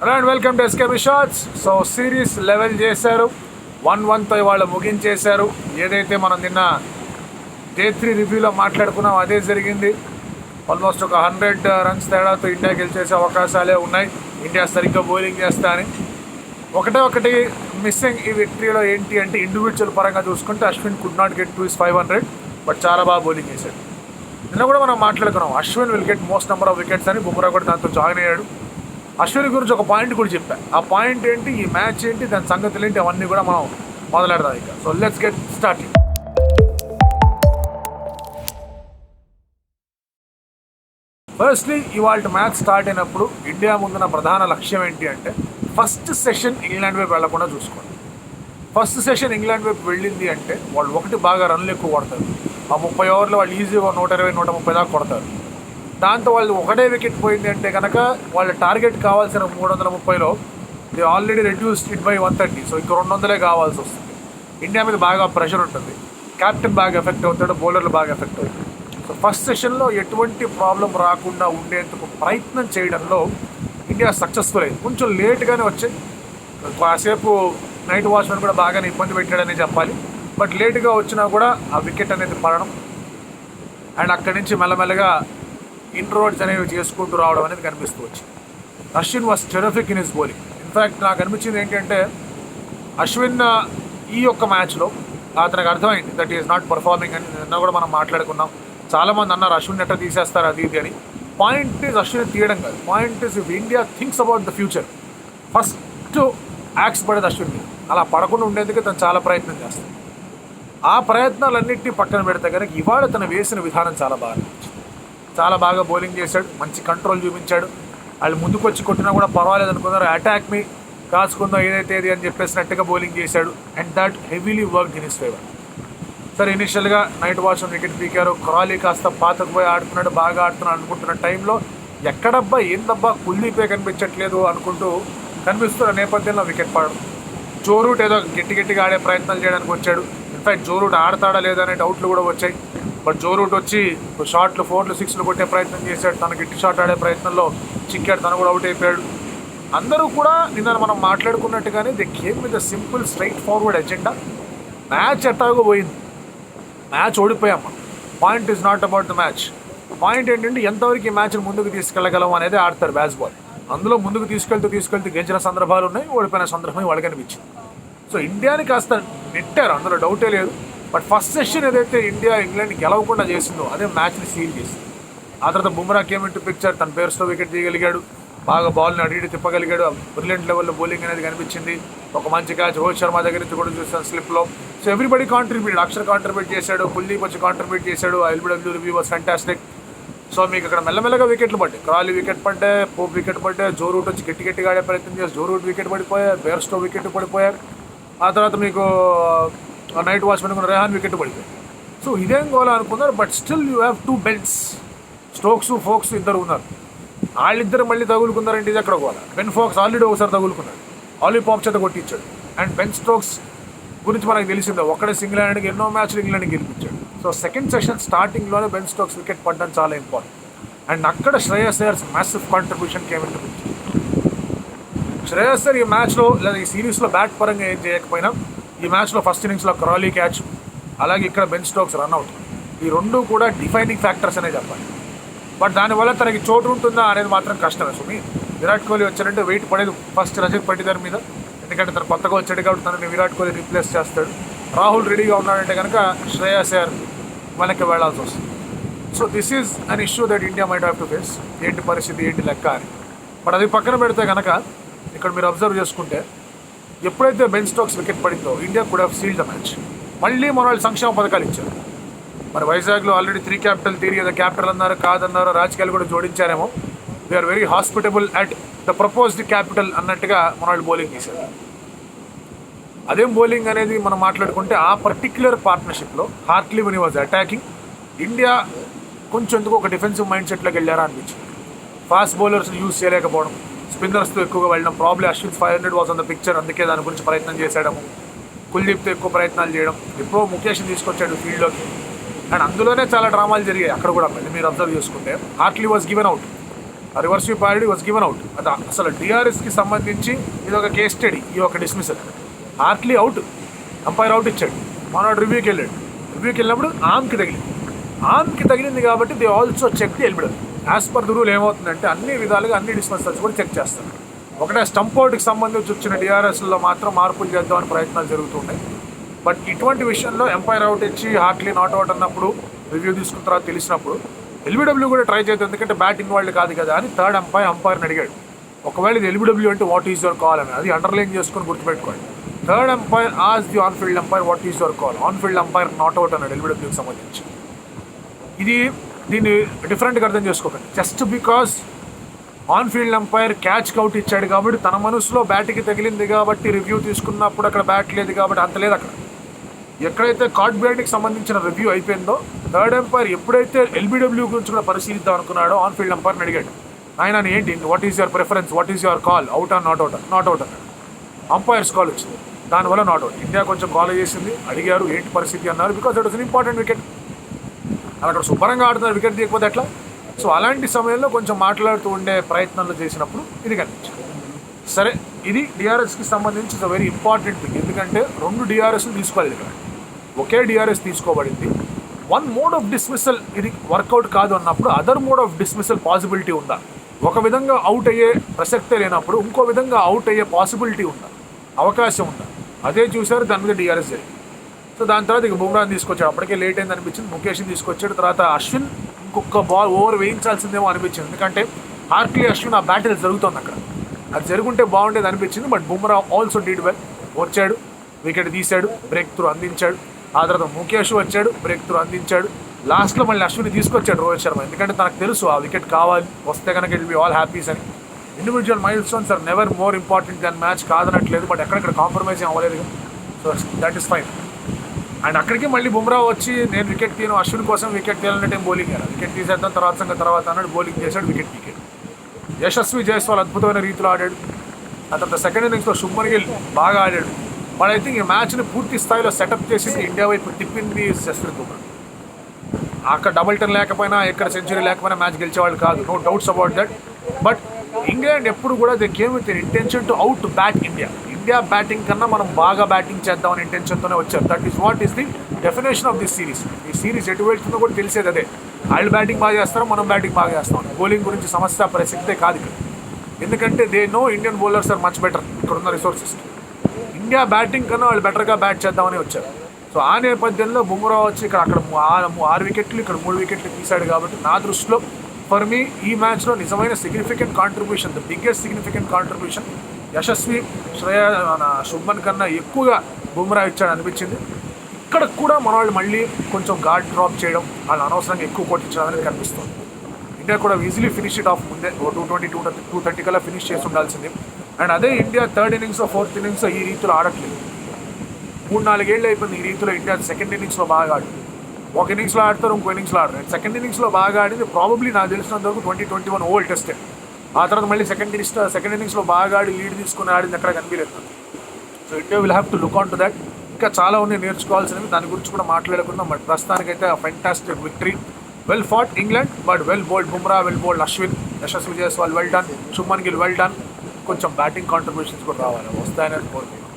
Hello and welcome to SKB shorts. So series level చేశారు, 1-1తో ఇవాళ ముగించేశారు. ఏదైతే మనం నిన్న Day 3 రివ్యూలో మాట్లాడుకున్నాం అదే జరిగింది. ఆల్మోస్ట్ ఒక 100 రన్స్ తేడాతో ఇండియా గెలిచేసే అవకాశాలే ఉన్నాయి, ఇండియా సరిగ్గా బౌలింగ్ చేస్తా అని. ఒకటి మిస్సింగ్ ఈ విక్టరీలో ఏంటి అంటే ఇండివిజువల్ పరంగా చూసుకుంటే Ashwin could not get to his 500, but చాలా బాగా బౌలింగ్ చేశాడు. నిన్న కూడా మనం మాట్లాడుకున్నాం Ashwin will get most number of wickets అని. బుమ్రా కూడా దాంతో జాయిన్ అయ్యాడు. అశ్విన్ గురించి ఒక పాయింట్ కూడా చెప్పాను. ఆ పాయింట్ ఏంటి, ఈ మ్యాచ్ ఏంటి, దాని సంగతులు ఏంటి, అవన్నీ కూడా మనం మొదలెడదాం ఇక. So let's get starting. Firstly ఇవాళ మ్యాచ్ స్టార్ట్ అయినప్పుడు ఇండియా ముందున్న ప్రధాన లక్ష్యం ఏంటి అంటే ఫస్ట్ సెషన్ ఇంగ్లాండ్ వైపు వెళ్లకుండా చూసుకోండి. ఫస్ట్ సెషన్ ఇంగ్లాండ్ వైపు వెళ్ళింది అంటే వాళ్ళు బాగా రన్లు ఎక్కువ కొడతారు. ఆ 30 ఓవర్లో వాళ్ళు ఈజీగా 120-130 దాకా కొడతారు. దాంతో వాళ్ళు ఒకటే వికెట్ పోయింది అంటే కనుక వాళ్ళ టార్గెట్ కావాల్సిన 330లో they already reduced it by 130. So ఇంకో 200 కావాల్సి వస్తుంది. ఇండియా మీద బాగా ప్రెషర్ ఉంటుంది, కెప్టెన్ బాగా ఎఫెక్ట్ అవుతాడు, బౌలర్లు బాగా ఎఫెక్ట్ అవుతాడు. సో ఫస్ట్ సెషన్లో ఎటువంటి ప్రాబ్లం రాకుండా ఉండేందుకు ప్రయత్నం చేయడంలో ఇండియా సక్సెస్ఫుల్ అయింది. కొంచెం లేట్గానే వచ్చాయి, కాసేపు నైట్ వాచ్మెన్ కూడా బాగానే ఇబ్బంది పెట్టాడని చెప్పాలి. బట్ లేట్గా వచ్చినా కూడా ఆ వికెట్ అనేది పడడం అండ్ అక్కడి నుంచి మెల్లమెల్లగా ఇంట్రోడ్స్ అనేవి చేసుకుంటూ రావడం అనేది కనిపిస్తూ వచ్చింది. Ashwin was terrific in his bowling. In fact నాకు అనిపించింది ఏంటంటే అశ్విన్ ఈ యొక్క మ్యాచ్లో అతనికి అర్థమైంది దట్ ఈస్ నాట్ పర్ఫార్మింగ్ అని. నిన్న కూడా మనం మాట్లాడుకున్నాం. చాలామంది అన్నారు అశ్విన్ ఎట్లా తీసేస్తారు అది ఇది అని. పాయింట్ ఈజ్ అశ్విన్ తీయడం కాదు, point is if India thinks about the future first axe పడేది అశ్విన్. అలా పడకుండా ఉండేందుకు తను చాలా ప్రయత్నం చేస్తాడు. ఆ ప్రయత్నాలన్నింటినీ పక్కన పెడితే కనుక ఇవాళ తను వేసిన విధానం చాలా బాగా అనిపించింది. చాలా బాగా బౌలింగ్ చేశాడు, మంచి కంట్రోల్ చూపించాడు. వాళ్ళు ముందుకు వచ్చి కొట్టినా కూడా పర్వాలేదు అనుకున్నారు, అటాక్ మీ కాచుకుందాం ఏదైతే ఏది అని చెప్పేసినట్టుగా బౌలింగ్ చేశాడు. And that heavily work in his favour. సరే ఇనిషియల్గా నైట్ వాచ్మెన్ వికెట్ పీకారు, క్రాలీ కాస్త పాతకు పోయి ఆడుతున్నాడు, బాగా ఆడుతున్నాడు అనుకుంటున్న టైంలో ఎక్కడబ్బా ఏందబ్బా కుల్దీపే కనిపించట్లేదు అనుకుంటూ కనిపిస్తున్న నేపథ్యంలో వికెట్ పడడం. జో రూట్ ఏదో గట్టిగా ఆడే ప్రయత్నాలు చేయడానికి వచ్చాడు. ఇన్ఫ్యాక్ట్ జో రూట్ ఆడతాడా లేదా అనే డౌట్లు కూడా వచ్చాయి. బట్ జో రూట్ వచ్చి షాట్లు 4లు 6లు కొట్టే ప్రయత్నం చేశాడు. తన గిట్టి షాట్ ఆడే ప్రయత్నంలో చిక్కాడు, తను కూడా అవుట్ అయిపోయాడు. అందరూ కూడా నిన్న మనం మాట్లాడుకున్నట్టుగానే the game with the simple straight forward agenda. Match ఎట్టాగో పోయింది, మ్యాచ్ ఓడిపోయాం. Point is not about the match. Point ఏంటంటే ఎంతవరకు ఈ మ్యాచ్ని ముందుకు తీసుకెళ్ళగలం అనేది ఆడతారు బ్యాస్బాల్. అందులో ముందుకు తీసుకెళ్తూ గెలిచిన సందర్భాలు ఉన్నాయి, ఓడిపోయిన సందర్భం వాళ్ళకి అనిపించింది. సో ఇండియాని కాస్త నెట్టారు, అందులో డౌటే లేదు. బట్ ఫస్ట్ సెషన్ ఏదైతే ఇండియా ఇంగ్లాండ్ గెలవకుండా చేసిందో అదే మ్యాచ్ని సీల్ చేసింది. ఆ తర్వాత బుమ్రా కేమ్ ఇంటూ పిక్చర్, తన పేరుతో వికెట్ తీయగలిగాడు, బాగా బాల్ని అటు ఇటు తిప్పగలిగాడు. బ్రిలియంట్ లెవెల్లో బౌలింగ్ అనేది కనిపించింది. ఒక మంచి క్యాచ్ రోహిత్ శర్మ దగ్గర నుంచి కూడా చూస్తాను స్లిప్లో. So everybody contribute, Axar contribute చేశాడు, కుల్దీప్ వచ్చి కాంట్రిబ్యూట్ చేశాడు. LBW review was fantastic. So మీకు అక్కడ మెల్లమెల్లగా వికెట్లు పడ్డాయి. క్రాలీ వికెట్ పడ్డాయి, పోప్ వికెట్ పడ్డాయి, జో రూట్ వచ్చి గట్టిగా ఆడే ప్రయత్నం చేసి జో రూట్ వికెట్ పడిపోయాయి, బేర్స్టో వికెట్ పడిపోయారు. ఆ తర్వాత మీకు నైట్ వాచ్మెన్ కూడా రెహాన్ వికెట్ పడిపోయాయి. సో ఇదేం గోలా అనుకున్నారు. But still you have 2 Bens, Stokes Foakes ఇద్దరు ఉన్నారు. వాళ్ళిద్దరు మళ్ళీ తగులుకున్నారంటే ఇది ఎక్కడ గోలా. బెన్ ఫోక్స్ ఆల్రెడీ ఒకసారి తగులుకున్నాడు, ఆలీ పాప్ చేత కొట్టించాడు. అండ్ బెన్ స్టోక్స్ గురించి మనకు తెలిసిందే, ఒక్కడే సింగిల్ హ్యాండ్కి ఎన్నో మ్యాచ్లు ఇంగ్లాండ్కి గెలిపించాడు. సో సెకండ్ సెషన్ స్టార్టింగ్లోనే బెన్ స్టోక్స్ వికెట్ పడడం చాలా ఇంపార్టెంట్. అండ్ అక్కడ Shreyas Ayers massive contribution came into picture. Shreyas Iyer ఈ మ్యాచ్లో లేదా ఈ సిరీస్లో బ్యాట్ పరంగా ఏం చేయకపోయినా ఈ మ్యాచ్లో ఫస్ట్ ఇన్నింగ్స్లో క్రాలీ క్యాచ్, అలాగే ఇక్కడ బెన్ స్టోక్స్ రన్అవుట్, ఈ రెండు కూడా డిఫైనింగ్ ఫ్యాక్టర్స్ అనే చెప్పాలి. బట్ దానివల్ల తనకి చోటు ఉంటుందా అనేది మాత్రం కష్టమే. సుమి విరాట్ కోహ్లీ వచ్చారంటే వెయిట్ పడేది ఫస్ట్ రజత్ పటిదార్ మీద, ఎందుకంటే తను కొత్తగా వచ్చాడు కాబట్టి తనని విరాట్ కోహ్లీ రీప్లేస్ చేస్తాడు. రాహుల్ రెడీగా ఉన్నాడంటే కనుక శ్రేయస్ అయ్యర్ వెనక్కి వెళ్లాల్సి వస్తుంది. So this is an issue that India might have to face. ఏంటి పరిస్థితి, ఏంటి లెక్క అని. బట్ అది పక్కన పెడితే కనుక ఇక్కడ మీరు అబ్జర్వ్ చేసుకుంటే ఎప్పుడైతే బెన్ స్టోక్స్ వికెట్ పడిందో India could have sealed the match. మళ్ళీ మన వాళ్ళు సంక్షేమ పథకాలు ఇచ్చారు. మరి వైజాగ్లో ఆల్రెడీ 3 క్యాపిటల్ థియరీ, ఏదో క్యాపిటల్ అన్నారు కాదన్నారు, రాజకీయాలు కూడా జోడించారేమో. They are very hospitable at the proposed capital అన్నట్టుగా మన వాళ్ళు బౌలింగ్ చేశారు. అదేం బౌలింగ్ అనేది మనం మాట్లాడుకుంటే ఆ పర్టిక్యులర్ పార్ట్నర్షిప్లో Hartley when he was attacking, India కొంచెం ఎందుకు ఒక డిఫెన్సివ్ మైండ్ సెట్లోకి వెళ్ళారా అనిపించింది. ఫాస్ట్ బౌలర్స్ని యూజ్ చేయలేకపోవడం, స్పిన్నర్స్తో ఎక్కువగా వెళ్ళడం. Probably Ashwin 500 was on the picture, అందుకే దాని గురించి ప్రయత్నం చేశాడము. కుల్దీప్తో ఎక్కువ ప్రయత్నాలు చేయడం, ఎప్పుడో ముఖేష్ని తీసుకొచ్చాడు ఫీల్డ్లోకి. అండ్ అందులోనే చాలా డ్రామాలు జరిగాయి అక్కడ కూడా. మీరు అబ్జర్వ్ చేసుకుంటే Hartley was given out. Reverse sweep already was given out. అది అసలు డిఆర్ఎస్కి సంబంధించి ఇది ఒక కేస్ స్టడీ, ఈ ఒక dismissal. Hartley out, umpire out ఇచ్చాడు, మనోడు రివ్యూకి వెళ్ళాడు. రివ్యూకి వెళ్ళినప్పుడు ఆర్మ్కి తగిలింది కాబట్టి they also check the LBW. As per the rule ఏమవుతుందంటే అన్ని విధాలుగా అన్ని డిస్మిసల్స్ కూడా చెక్ చేస్తారు. ఒకటే స్టంప్ అవుట్కి సంబంధించి వచ్చిన డిఆర్ఎస్లో మాత్రం మార్పులు చేద్దామని ప్రయత్నాలు జరుగుతుంటాయి. బట్ ఇటువంటి విషయంలో ఎంపైర్ అవుట్ ఇచ్చి హార్ట్లీ నాట్ అవుట్ అన్నప్పుడు రివ్యూ తీసుకున్న తర్వాత తెలిసినప్పుడు ఎల్బిడబ్ల్యూ కూడా ట్రై చేద్దాం, ఎందుకంటే బ్యాట్ ఇన్వాల్వ్ కాదు కదా అని థర్డ్ అంపైర్ని అడిగాడు. ఒకవేళ ఇది ఎల్బిడబ్ల్యూ అంటే వాట్ ఈజ్ యువర్ కాల్ అని, అది అండర్లైన్ చేసుకొని గుర్తుపెట్టుకోండి. Third umpire as the on field umpire what is your call, on field umpire not out అన్నాడు ఎల్బిడబ్ల్యూకి సంబంధించి. దీన్ని డిఫరెంట్గా అర్థం చేసుకోకండి. Just because on field umpire catch out ఇచ్చాడు కాబట్టి తన మనసులో బ్యాట్కి తగిలింది కాబట్టి రివ్యూ తీసుకున్నప్పుడు అక్కడ బ్యాట్ లేదు కాబట్టి అంత లేదు. అక్కడ ఎక్కడైతే కార్డ్ బ్యాట్కి సంబంధించిన రివ్యూ అయిపోయిందో థర్డ్ అంపైర్ ఎప్పుడైతే ఎల్బిడబ్ల్యూ గురించి కూడా పరిశీలిద్దాం అనుకున్నాడో ఆన్ ఫీల్డ్ అంపైర్ని అడిగాడు, ఆయన ఏంటి what is your preference, what is your call, out or not out అన్నాడు. అంపైర్స్ కాల్ వచ్చింది, దానివల్ల నాట్ అవుట్. ఇండియా కొంచెం కాల్ చేసింది, అడిగారు ఏంటి పరిస్థితి అన్నారు, because it was an important wicket. అక్కడ శుభ్రంగా ఆడుతున్నారు, వికెట్ తీయకపోతే ఎట్లా. సో అలాంటి సమయంలో కొంచెం మాట్లాడుతూ ఉండే ప్రయత్నాలు చేసినప్పుడు ఇది కనిపించింది. సరే, ఇది డిఆర్ఎస్కి సంబంధించి ఇట్స్ వెరీ ఇంపార్టెంట్ థింగ్. ఎందుకంటే 2 డిఆర్ఎస్లు తీసుకోవాలి ఇక్కడ, ఒకే డిఆర్ఎస్ తీసుకోబడింది. వన్ మోడ్ ఆఫ్ డిస్మిసల్ ఇది వర్కౌట్ కాదు అన్నప్పుడు other mode of dismissal possibility ఉందా, ఒక విధంగా అవుట్ అయ్యే ప్రసక్తే లేనప్పుడు ఇంకో విధంగా అవుట్ అయ్యే పాసిబిలిటీ ఉందా, అవకాశం ఉందా, అదే చూశారు. దాని మీద డిఆర్ఎస్ జరిగింది. సో దాని తర్వాత ఇక బుమ్రాని తీసుకొచ్చాడు, అప్పటికే లేట్ అయింది అనిపించింది. ముఖేష్ని తీసుకొచ్చాడు. తర్వాత అశ్విన్ ఇంకొక బాల్ ఓవర్ వేయించాల్సిందేమో అనిపించింది, ఎందుకంటే హార్ట్లీ అశ్విన్ ఆ బ్యాటిల్ జరుగుతుంది అక్కడ, అది జరుగుంటే బాగుండేది అనిపించింది. But Bumrah also did well, వచ్చాడు, వికెట్ తీశాడు, బ్రేక్ త్రూ అందించాడు. ఆ తర్వాత ముఖేష్ వచ్చాడు, బ్రేక్ త్రూ అందించాడు. లాస్ట్లో మళ్ళీ అశ్విని తీసుకొచ్చాడు రోహిత్ శర్మ, ఎందుకంటే తనకు తెలుసు ఆ వికెట్ కావాలి, వస్తే కనుక ఇట్ బి ఆల్ హ్యాపీస్ అని. Individual milestones are never more important than match కాదనట్లేదు, బట్ ఎక్కడెక్కడ కాంప్రమైజ్ అవ్వలేదు. So that is fine. And అక్కడికి మళ్ళీ బుమ్రా వచ్చి నేను వికెట్ తీయను, అశ్విన్ కోసం వికెట్ తీయాలంటే బౌలింగ్ చేయాలి, వికెట్ తీసేద్దాం తర్వాత అన్నాడు, బౌలింగ్ చేశాడు, వికెట్ యశస్వి జైస్వాల్ అద్భుతమైన రీతిలో ఆడాడు. ఆ తర్వాత సెకండ్ ఇన్నింగ్స్లో శుభ్మన్ గిల్ బాగా ఆడాడు. బట్ ఐ థింక్ ఈ మ్యాచ్ని పూర్తి స్థాయిలో సెటప్ చేసింది ఇండియా వైపు తిప్పింది జస్ప్రీత్ బుమ్రా. అక్కడ డబుల్ టెన్ లేకపోయినా, ఎక్కడ సెంచరీ లేకపోయినా మ్యాచ్ గెలిచేవాళ్ళు కాదు, no doubts about that. But England ఎప్పుడు కూడా they came with intention to out bat India. India batting కన్నా మనం బాగా బ్యాటింగ్ చేద్దామని ఇంటెన్షన్తోనే వచ్చారు. That is what is the definition of this series. ఈ సిరీస్ ఎటు వెళ్తుందో కూడా తెలిసేది అదే. వాళ్ళు బ్యాటింగ్ బాగా చేస్తారు, మనం బ్యాటింగ్ బాగా చేస్తాం. బౌలింగ్ గురించి సమస్య ప్రసక్తే కాదు ఇక్కడ, ఎందుకంటే they know Indian bowlers are much better. ఇక్కడున్న రిసోర్సెస్ ఇండియా బ్యాటింగ్ కన్నా వాళ్ళు బెటర్గా బ్యాట్ చేద్దామని వచ్చారు. సో ఆ నేపథ్యంలో బుమ్రా వచ్చి అక్కడ 6 వికెట్లు, ఇక్కడ 3 వికెట్లు తీశాడు. కాబట్టి నా దృష్టిలో ఫర్ మీ ఈ మ్యాచ్లో నిజమైన significant contribution, the biggest significant contribution Yashasvi Shubman కన్నా ఎక్కువగా బుమ్రా ఇచ్చాడు అనిపించింది. ఇక్కడ కూడా మన వాళ్ళు మళ్ళీ కొంచెం గార్డ్ డ్రాప్ చేయడం, వాళ్ళు అనవసరంగా ఎక్కువ కొట్టించడం అనేది కనిపిస్తుంది. ఇండియా కూడా ఈజీలీ ఫినిష్ ఇట్ ఆఫ్ ముందే 220-230 కల్లా ఫినిష్ చేసి ఉండాల్సింది. అండ్ అదే India third innings, fourth innings ఈ రీతిలో ఆడట్లేదు. 3-4 ఏళ్ళు అయిపోయింది ఈ రీతిలో. ఇండియా సెకండ్ ఇన్నింగ్స్లో బాగా ఆడు, ఒక ఇన్నింగ్స్లో ఆడతారు, ఇంకో ఇన్నింగ్స్లో ఆడతారు. సెకండ్ ఇన్నింగ్స్లో బాగా ఆడింది ప్రాబబ్లీ నాకు తెలిసినంత వరకు 2021 ఓల్డ్ టెస్ట్. ఆ తర్వాత మళ్ళీ సెకండ్ ఇన్నింగ్స్లో బాగా ఆడి లీడ్ తీసుకుని ఆడింది ఎక్కడ కనిపించలేదు. So India will have to look on to that. ఇంకా చాలా ఉన్నాయి నేర్చుకోవాల్సినవి, దాని గురించి కూడా మాట్లాడుకుందాం. బట్ ప్రస్తుతానికైతే fantastic victory, well fought England, but well bowled Bumrah, well bowled Ashwin, Yashasvi Jaiswal well done, Shubman Gill well done. కొంచెం బ్యాటింగ్ కాంట్రిబ్యూషన్స్ కూడా రావాలి, వస్తాయని కోరుకుంటున్నాను.